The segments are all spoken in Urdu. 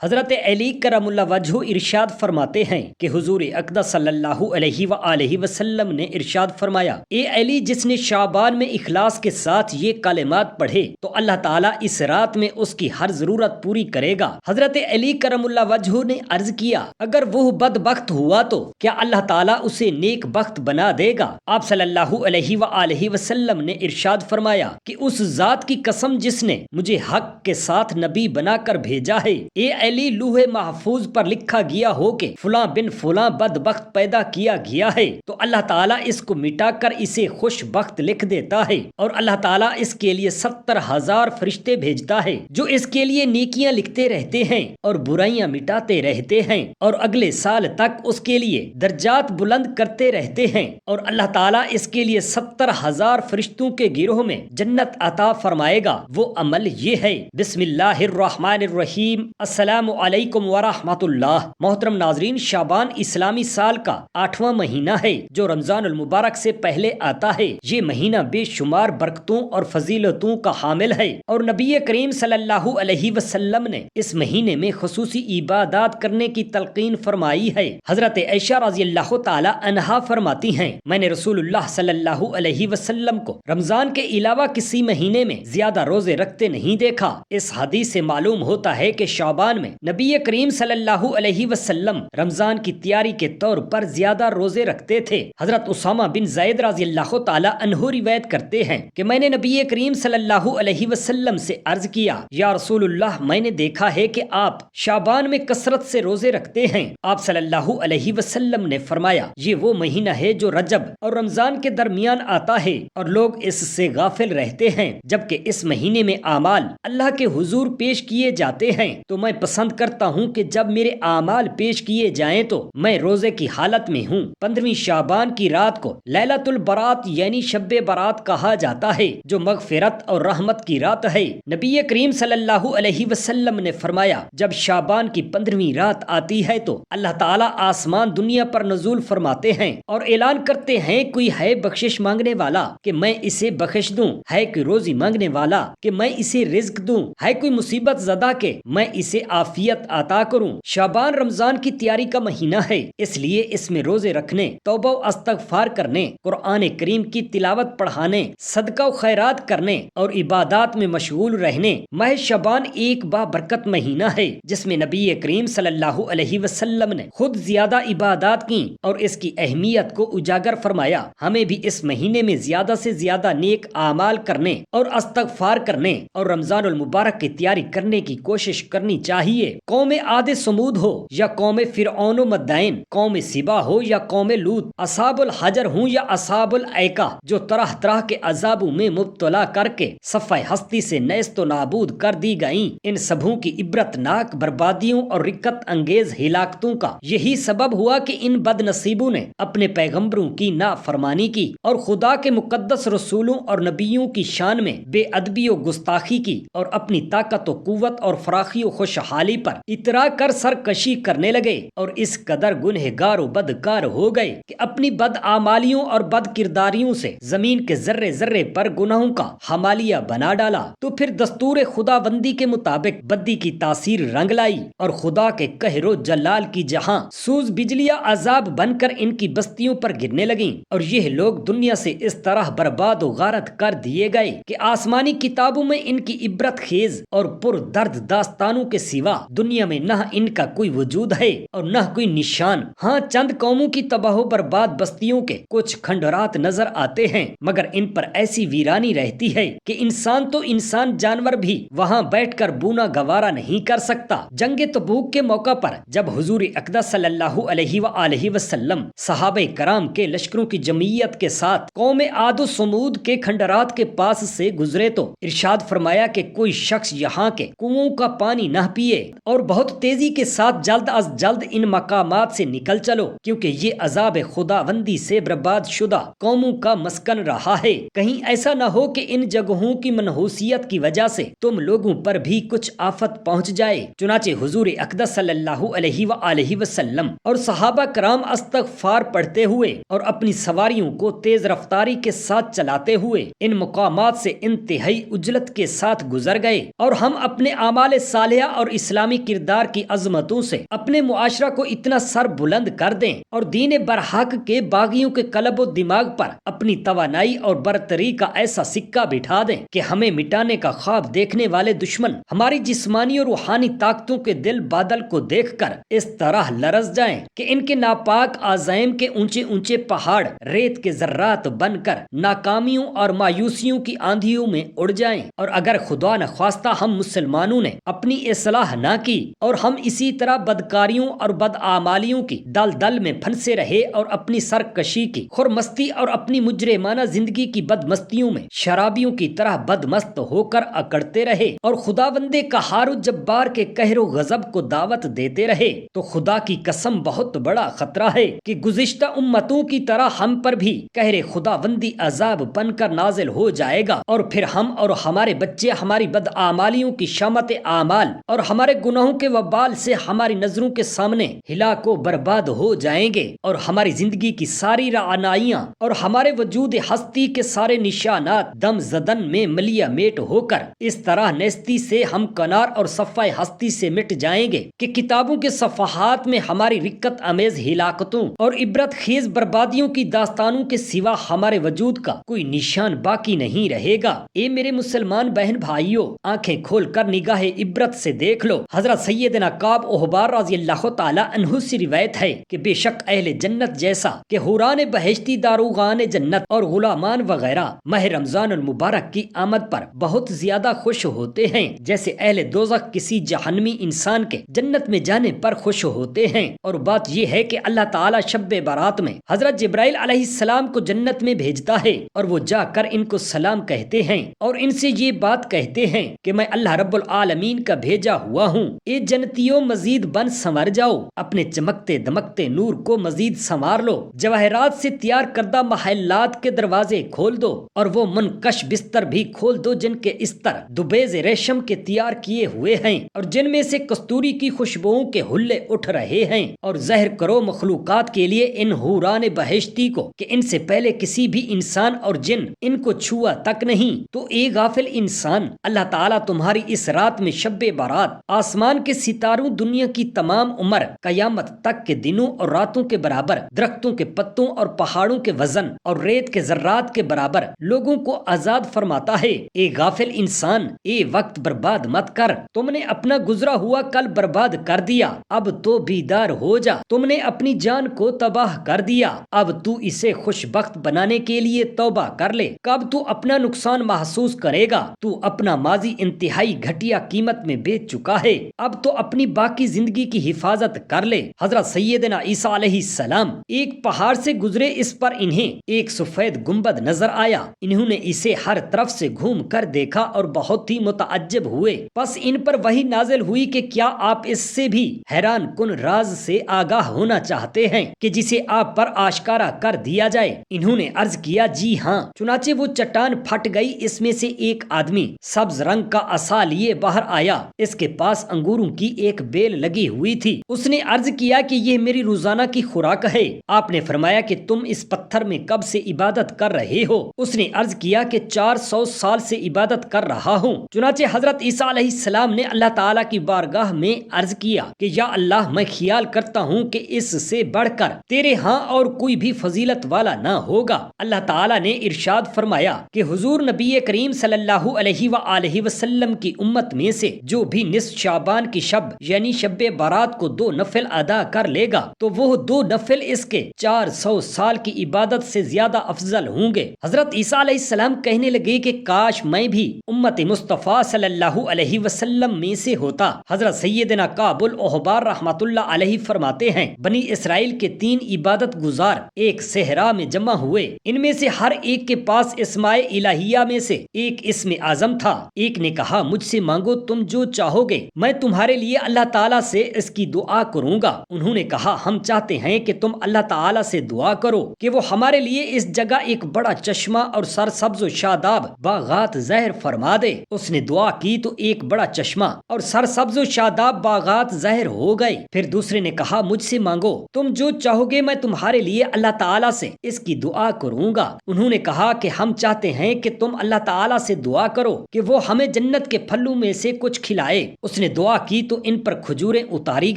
حضرت علی کرم اللہ وجہ ارشاد فرماتے ہیں کہ حضور اقدس صلی اللہ علیہ وآلہ وسلم نے ارشاد فرمایا، اے علی، جس نے شعبان میں اخلاص کے ساتھ یہ کلمات پڑھے تو اللہ تعالیٰ اس رات میں اس کی ہر ضرورت پوری کرے گا۔ حضرت علی کرم اللہ وجہ نے عرض کیا، اگر وہ بدبخت ہوا تو کیا اللہ تعالیٰ اسے نیک بخت بنا دے گا؟ آپ صلی اللہ علیہ وآلہ وسلم نے ارشاد فرمایا کہ اس ذات کی قسم جس نے مجھے حق کے ساتھ نبی بنا کر بھیجا ہے، اے علی، لوح محفوظ پر لکھا گیا ہو کہ فلاں بن فلاں بدبخت پیدا کیا گیا ہے تو اللہ تعالیٰ اس کو مٹا کر اسے خوش بخت لکھ دیتا ہے، اور اللہ تعالیٰ اس کے لیے 70,000 فرشتے بھیجتا ہے جو اس کے لیے نیکیاں لکھتے رہتے ہیں اور برائیاں مٹاتے رہتے ہیں، اور اگلے سال تک اس کے لیے درجات بلند کرتے رہتے ہیں، اور اللہ تعالیٰ اس کے لیے 70,000 فرشتوں کے گروہ میں جنت عطا فرمائے گا۔ وہ عمل یہ ہے۔ بسم اللہ الرحمن الرحیم۔ السلام علیکم ورحمۃ اللہ۔ محترم ناظرین، شعبان اسلامی سال کا 8واں مہینہ ہے جو رمضان المبارک سے پہلے آتا ہے۔ یہ مہینہ بے شمار برکتوں اور فضیلتوں کا حامل ہے، اور نبی کریم صلی اللہ علیہ وسلم نے اس مہینے میں خصوصی عبادات کرنے کی تلقین فرمائی ہے۔ حضرت عائشہ رضی اللہ تعالی عنہا فرماتی ہیں، میں نے رسول اللہ صلی اللہ علیہ وسلم کو رمضان کے علاوہ کسی مہینے میں زیادہ روزے رکھتے نہیں دیکھا۔ اس حدیث سے معلوم ہوتا ہے کہ شعبان میں نبی کریم صلی اللہ علیہ وسلم رمضان کی تیاری کے طور پر زیادہ روزے رکھتے تھے۔ حضرت اسامہ بن زید رضی اللہ تعالی عنہ روایت کرتے ہیں کہ میں نے نبی کریم صلی اللہ علیہ وسلم سے عرض کیا، یا رسول اللہ، میں نے دیکھا ہے کہ آپ شعبان میں کثرت سے روزے رکھتے ہیں۔ آپ صلی اللہ علیہ وسلم نے فرمایا، یہ وہ مہینہ ہے جو رجب اور رمضان کے درمیان آتا ہے اور لوگ اس سے غافل رہتے ہیں، جبکہ اس مہینے میں اعمال اللہ کے حضور پیش کیے جاتے ہیں، تو میں پسند کرتا ہوں کہ جب میرے اعمال پیش کیے جائیں تو میں روزے کی حالت میں ہوں۔ 15ویں شعبان کی رات کو لیلۃ البرات یعنی شب برات کہا جاتا ہے، جو مغفرت اور رحمت کی رات ہے۔ نبی کریم صلی اللہ علیہ وسلم نے فرمایا، جب شعبان کی 15ویں رات آتی ہے تو اللہ تعالیٰ آسمان دنیا پر نزول فرماتے ہیں اور اعلان کرتے ہیں، کوئی ہے بخشش مانگنے والا کہ میں اسے بخش دوں، ہے کوئی روزی مانگنے والا کہ میں اسے رزق دوں، ہے کوئی مصیبت زدہ کہ میں اسے عافیت عطا کروں۔ شعبان رمضان کی تیاری کا مہینہ ہے، اس لیے اس میں روزے رکھنے، توبہ و استغفار کرنے، قرآن کریم کی تلاوت پڑھانے، صدقہ و خیرات کرنے اور عبادات میں مشغول رہنے۔ ماہ شعبان ایک بابرکت مہینہ ہے جس میں نبی کریم صلی اللہ علیہ وسلم نے خود زیادہ عبادات کی اور اس کی اہمیت کو اجاگر فرمایا۔ ہمیں بھی اس مہینے میں زیادہ سے زیادہ نیک اعمال کرنے اور استغفار کرنے اور رمضان المبارک کی تیاری کرنے کی کوشش کرنی چاہیے۔ قوم عاد سمود ہو یا قوم فرعون و مدائن، قوم سبا ہو یا قوم لوط، اصحاب الحجر ہوں یا اصحاب الایکہ، جو طرح طرح کے عذابوں میں مبتلا کر کے صفحہ ہستی سے نیست و نابود کر دی گئیں، ان سبھوں کی عبرت ناک بربادیوں اور رکت انگیز ہلاکتوں کا یہی سبب ہوا کہ ان بد نصیبوں نے اپنے پیغمبروں کی نافرمانی کی اور خدا کے مقدس رسولوں اور نبیوں کی شان میں بے ادبی و گستاخی کی، اور اپنی طاقت و قوت اور فراخی و خوشحالی پر اترا کر سرکشی کرنے لگے، اور اس قدر گنہگار و بدکار ہو گئے کہ اپنی بد اعمالیوں اور بد کرداریوں سے زمین کے ذرے ذرے پر گناہوں کا حمالیہ بنا ڈالا۔ تو پھر دستور خدا بندی کے مطابق بدی کی تاثیر رنگ لائی، اور خدا کے قہر و جلال کی جہاں سوز بجلیاں عذاب بن کر ان کی بستیوں پر گرنے لگیں، اور یہ لوگ دنیا سے اس طرح برباد و غارت کر دیے گئے کہ آسمانی کتابوں میں ان کی عبرت خیز اور پر درد داستانوں کے سوا دنیا میں نہ ان کا کوئی وجود ہے اور نہ کوئی نشان۔ ہاں، چند قوموں کی تباہ و برباد بستیوں کے کچھ کھنڈرات نظر آتے ہیں، مگر ان پر ایسی ویرانی رہتی ہے کہ انسان تو انسان جانور بھی وہاں بیٹھ کر بونا گوارا نہیں کر سکتا۔ جنگ تبوک کے موقع پر جب حضور اقدس صلی اللہ علیہ وآلہ وسلم صحابہ کرام کے لشکروں کی جمعیت کے ساتھ قوم عاد و سمود کے کھنڈرات کے پاس سے گزرے تو ارشاد فرمایا کہ کوئی شخص یہاں کے کنووں کا پانی نہ پیے، اور بہت تیزی کے ساتھ جلد از جلد ان مقامات سے نکل چلو، کیونکہ یہ عذاب خداوندی سے برباد شدہ قوموں کا مسکن رہا ہے۔ کہیں ایسا نہ ہو کہ ان جگہوں کی منحوسیت کی وجہ سے تم لوگوں پر بھی کچھ آفت پہنچ جائے۔ چنانچہ حضور اقدس صلی اللہ علیہ وآلہ وسلم اور صحابہ کرام استغفار پڑھتے ہوئے اور اپنی سواریوں کو تیز رفتاری کے ساتھ چلاتے ہوئے ان مقامات سے انتہائی عجلت کے ساتھ گزر گئے، اور ہم اپنے اعمال صالحہ اور اسلامی کردار کی عظمتوں سے اپنے معاشرہ کو اتنا سر بلند کر دیں اور دین برحق کے باغیوں کے قلب و دماغ پر اپنی توانائی اور برتری کا ایسا سکہ بٹھا دیں کہ ہمیں مٹانے کا خواب دیکھنے والے دشمن ہماری جسمانی اور روحانی طاقتوں کے دل بادل کو دیکھ کر اس طرح لرز جائیں کہ ان کے ناپاک عزائم کے اونچے اونچے پہاڑ ریت کے ذرات بن کر ناکامیوں اور مایوسیوں کی آندھیوں میں اڑ جائیں۔ اور اگر خدا نخواستہ ہم مسلمانوں نے اپنی اصلاح نہ کی اور ہم اسی طرح بدکاریوں اور بدعمالیوں کی دلدل میں پھنسے رہے اور اپنی سرکشی کی خرمستی اور اپنی مجرمانہ زندگی کی بدمستیوں میں شرابیوں کی طرح بدمست ہو کر اکڑتے رہے اور خداوند قہار و جبار کے قہر و غضب کو دعوت دیتے رہے تو خدا کی قسم بہت بڑا خطرہ ہے کہ گزشتہ امتوں کی طرح ہم پر بھی قہر خداوندی عذاب بن کر نازل ہو جائے گا، اور پھر ہم اور ہمارے بچے ہماری بدعمالیوں کی شامت اعمال اور ہمارے گناہوں کے وبال سے ہماری نظروں کے سامنے ہلاک و برباد ہو جائیں گے، اور ہماری زندگی کی ساری رعنائیاں اور ہمارے وجود ہستی کے سارے نشانات دم زدن میں ملیا میٹ ہو کر اس طرح نیستی سے ہم کنار اور صفحہ ہستی سے مٹ جائیں گے کہ کتابوں کے صفحات میں ہماری رکت امیز ہلاکتوں اور عبرت خیز بربادیوں کی داستانوں کے سوا ہمارے وجود کا کوئی نشان باقی نہیں رہے گا۔ اے میرے مسلمان بہن بھائیوں، آنکھیں کھول کر نگاہ عبرت سے دیکھ لو۔ حضرت سیدنا کعب احبار رضی اللہ تعالی عنہ سے روایت ہے کہ بے شک اہل جنت جیسا کہ حوران بہشتی داروغان جنت اور غلامان وغیرہ ماہ رمضان المبارک کی آمد پر بہت زیادہ خوش ہوتے ہیں، جیسے اہل دوزخ کسی جہنمی انسان کے جنت میں جانے پر خوش ہوتے ہیں۔ اور بات یہ ہے کہ اللہ تعالی شب برات میں حضرت جبرائیل علیہ السلام کو جنت میں بھیجتا ہے اور وہ جا کر ان کو سلام کہتے ہیں اور ان سے یہ بات کہتے ہیں کہ میں اللہ رب العالمین کا بھیجا ہوا ہوں، اے جنتیوں مزید بن سنور جاؤ، اپنے چمکتے دمکتے نور کو مزید سنوار لو، جواہرات سے تیار کردہ محلات کے دروازے کھول دو اور وہ منقش بستر بھی کھول دو جن کے استر دوبیز ریشم کے تیار کیے ہوئے ہیں اور جن میں سے کستوری کی خوشبوؤں کے حلے اٹھ رہے ہیں، اور ظاہر کرو مخلوقات کے لیے ان حوران بہشتی کو کہ ان سے پہلے کسی بھی انسان اور جن ان کو چھوا تک نہیں۔ تو اے غافل انسان، اللہ تعالیٰ تمہاری اس رات میں شب بارات آسمان کے ستاروں دنیا کی تمام عمر قیامت تک کے دنوں اور راتوں کے برابر، درختوں کے پتوں اور پہاڑوں کے وزن اور ریت کے ذرات کے برابر لوگوں کو آزاد فرماتا ہے۔ اے غافل انسان، اے وقت برباد مت کر، تم نے اپنا گزرا ہوا کل برباد کر دیا، اب تو بیدار ہو جا، تم نے اپنی جان کو تباہ کر دیا، اب تو اسے خوش بخت بنانے کے لیے توبہ کر لے، کب تو اپنا نقصان محسوس کرے گا، تو اپنا ماضی انتہائی گھٹیا قیمت میں بیچ چکا ہے، اب تو اپنی باقی زندگی کی حفاظت کر لے۔ حضرت سیدنا عیسیٰ علیہ السلام ایک پہاڑ سے گزرے، اس پر انہیں ایک سفید گنبد نظر آیا، انہوں نے اسے ہر طرف سے گھوم کر دیکھا اور بہت ہی متعجب ہوئے، بس ان پر وحی نازل ہوئی کہ کیا آپ اس سے بھی حیران کن راز سے آگاہ ہونا چاہتے ہیں کہ جسے آپ پر آشکارا کر دیا جائے؟ انہوں نے عرض کیا جی ہاں۔ چنانچہ وہ چٹان پھٹ گئی، اس میں سے ایک آدمی سبز رنگ کا عصا لیے باہر آیا، اس کے پاس انگوروں کی ایک بیل لگی ہوئی تھی، اس نے عرض کیا کہ یہ میری روزانہ کی خوراک ہے۔ آپ نے فرمایا کہ تم اس پتھر میں کب سے عبادت کر رہے ہو؟ اس نے عرض کیا کہ 400 سال سے عبادت کر رہا ہوں۔ چنانچہ حضرت عیسیٰ علیہ السلام نے اللہ تعالیٰ کی بارگاہ میں عرض کیا کہ یا اللہ، میں خیال کرتا ہوں کہ اس سے بڑھ کر تیرے ہاں اور کوئی بھی فضیلت والا نہ ہوگا۔ اللہ تعالیٰ نے ارشاد فرمایا کہ حضور نبی کریم صلی اللہ علیہ وآلہ وسلم کی امت میں سے جو بھی نصف شعبان کی شب یعنی شب بارات کو 2 نفل ادا کر لے گا تو وہ 2 نفل اس کے 400 سال کی عبادت سے زیادہ افضل ہوں گے۔ حضرت عیسیٰ علیہ السلام کہنے لگے کہ کاش میں بھی امت مصطفیٰ صلی اللہ علیہ وسلم میں سے ہوتا۔ حضرت سیدنا کعب الاحبار رحمۃ اللہ علیہ فرماتے ہیں بنی اسرائیل کے 3 عبادت گزار ایک صحرا میں جمع ہوئے، ان میں سے ہر ایک کے پاس اسماء الہیہ میں سے ایک اسم اعظم تھا۔ ایک نے کہا مجھ سے مانگو تم جو چاہو گے، میں تمہارے لیے اللہ تعالیٰ سے اس کی دعا کروں گا۔ انہوں نے کہا ہم چاہتے ہیں کہ تم اللہ تعالیٰ سے دعا کرو کہ وہ ہمارے لیے اس جگہ ایک بڑا چشمہ اور سرسبز و شاداب باغات ظاہر فرما دے۔ اس نے دعا کی تو ایک بڑا چشمہ اور سرسبز و شاداب باغات ظاہر ہو گئے۔ پھر دوسرے نے کہا مجھ سے مانگو تم جو چاہو گے، میں تمہارے لیے اللہ تعالیٰ سے اس کی دعا کروں گا۔ انہوں نے کہا کہ ہم چاہتے ہیں کہ تم اللہ تعالیٰ سے دعا کرو کہ وہ ہمیں جنت کے پھلوں میں سے کچھ کھلائے۔ اس اس نے دعا کی تو ان پر کھجوریں اتاری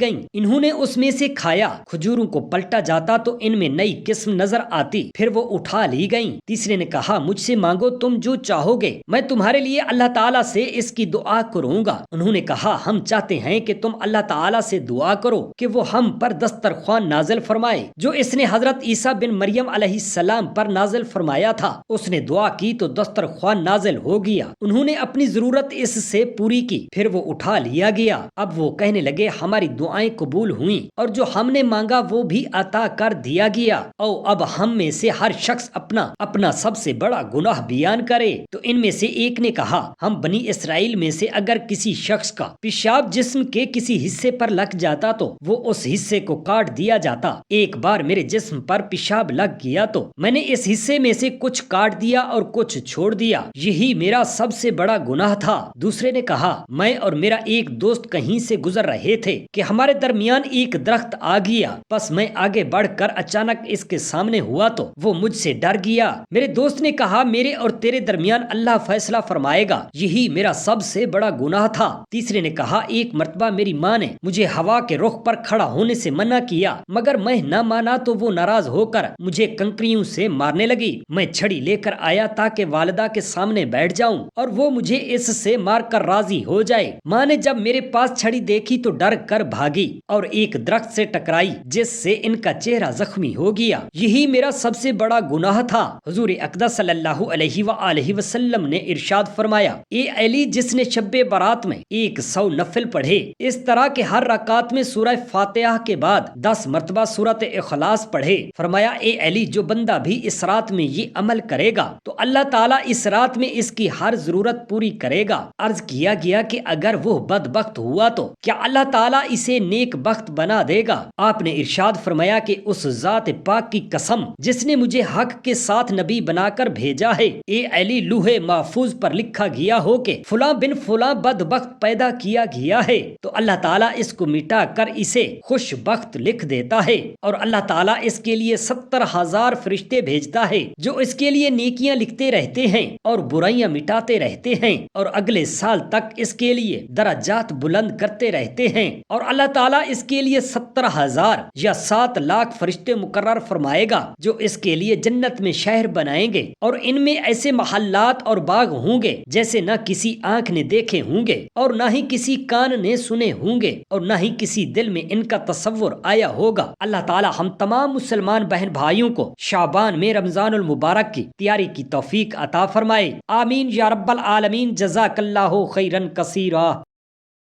گئیں، انہوں نے اس میں سے کھایا، کھجوروں کو پلٹا جاتا تو ان میں نئی قسم نظر آتی، پھر وہ اٹھا لی گئیں۔ تیسرے نے کہا مجھ سے مانگو تم جو چاہو گے، میں تمہارے لیے اللہ تعالیٰ سے اس کی دعا کروں گا۔ انہوں نے کہا ہم چاہتے ہیں کہ تم اللہ تعالیٰ سے دعا کرو کہ وہ ہم پر دسترخوان نازل فرمائے جو اس نے حضرت عیسیٰ بن مریم علیہ السلام پر نازل فرمایا تھا۔ اس نے دعا کی تو دسترخوان نازل ہو گیا، انہوں نے اپنی ضرورت اس سے پوری کی، پھر وہ اٹھا لیا گیا۔ اب وہ کہنے لگے ہماری دعائیں قبول ہوئیں اور جو ہم نے مانگا وہ بھی عطا کر دیا گیا، او اب ہم میں سے ہر شخص اپنا سب سے بڑا گناہ بیان کرے۔ تو ان میں سے ایک نے کہا ہم بنی اسرائیل میں سے اگر کسی شخص کا پیشاب جسم کے کسی حصے پر لگ جاتا تو وہ اس حصے کو کاٹ دیا جاتا۔ ایک بار میرے جسم پر پیشاب لگ گیا تو میں نے اس حصے میں سے کچھ کاٹ دیا اور کچھ چھوڑ دیا، یہی میرا سب سے بڑا گناہ تھا۔ دوسرے نے کہا میں اور میرا ایک دوست کہیں سے گزر رہے تھے کہ ہمارے درمیان ایک درخت آ گیا، بس میں آگے بڑھ کر اچانک اس کے سامنے ہوا تو وہ مجھ سے ڈر گیا۔ میرے دوست نے کہا میرے اور تیرے درمیان اللہ فیصلہ فرمائے گا، یہی میرا سب سے بڑا گناہ تھا۔ تیسرے نے کہا ایک مرتبہ میری ماں نے مجھے ہوا کے رخ پر کھڑا ہونے سے منع کیا، مگر میں نہ مانا تو وہ ناراض ہو کر مجھے کنکریوں سے مارنے لگی۔ میں چھڑی لے کر آیا تاکہ والدہ کے سامنے بیٹھ جاؤں اور وہ مجھے اس سے مار کر راضی ہو جائے۔ ماں نے جب میرے پاس چھڑی دیکھی تو ڈر کر بھاگی اور ایک درخت سے ٹکرائی جس سے ان کا چہرہ زخمی ہو گیا، یہی میرا سب سے بڑا گناہ تھا۔ حضور اقدس صلی اللہ علیہ وآلہ وسلم نے ارشاد فرمایا اے علی جس نے شب برات میں 100 نفل پڑھے اس طرح کہ ہر رکعت میں سورہ فاتحہ کے بعد 10 مرتبہ سورۃ اخلاص پڑھے، فرمایا اے علی جو بندہ بھی اس رات میں یہ عمل کرے گا تو اللہ تعالیٰ اس رات میں اس کی ہر ضرورت پوری کرے گا۔ عرض کیا گیا کہ اگر وہ بدبخت ہوا تو کیا اللہ تعالیٰ اسے نیک بخت بنا دے گا؟ آپ نے ارشاد فرمایا کہ اس ذات پاک کی قسم جس نے مجھے حق کے ساتھ نبی بنا کر بھیجا ہے، اے علی لوح محفوظ پر لکھا گیا ہو کہ فلاں بن فلاں بدبخت پیدا کیا گیا ہے تو اللہ تعالیٰ اس کو مٹا کر اسے خوش بخت لکھ دیتا ہے، اور اللہ تعالیٰ اس کے لیے 70,000 فرشتے بھیجتا ہے جو اس کے لیے نیکیاں لکھتے رہتے ہیں اور برائیاں مٹاتے رہتے ہیں، اور اگلے سال تک اس کے لیے درجات بلند کرتے رہتے ہیں، اور اللہ تعالیٰ اس کے لیے 70,000 یا 7 لاکھ فرشتے مقرر فرمائے گا جو اس کے لیے جنت میں شہر بنائیں گے، اور ان میں ایسے محلات اور باغ ہوں گے جیسے نہ کسی آنکھ نے دیکھے ہوں گے اور نہ ہی کسی کان نے سنے ہوں گے اور نہ ہی کسی دل میں ان کا تصور آیا ہوگا۔ اللہ تعالی ہم تمام مسلمان بہن بھائیوں کو شعبان میں رمضان المبارک کی تیاری کی توفیق عطا فرمائے، آمین یا رب العالمین۔ جزاک اللہ خیرا کثیرا۔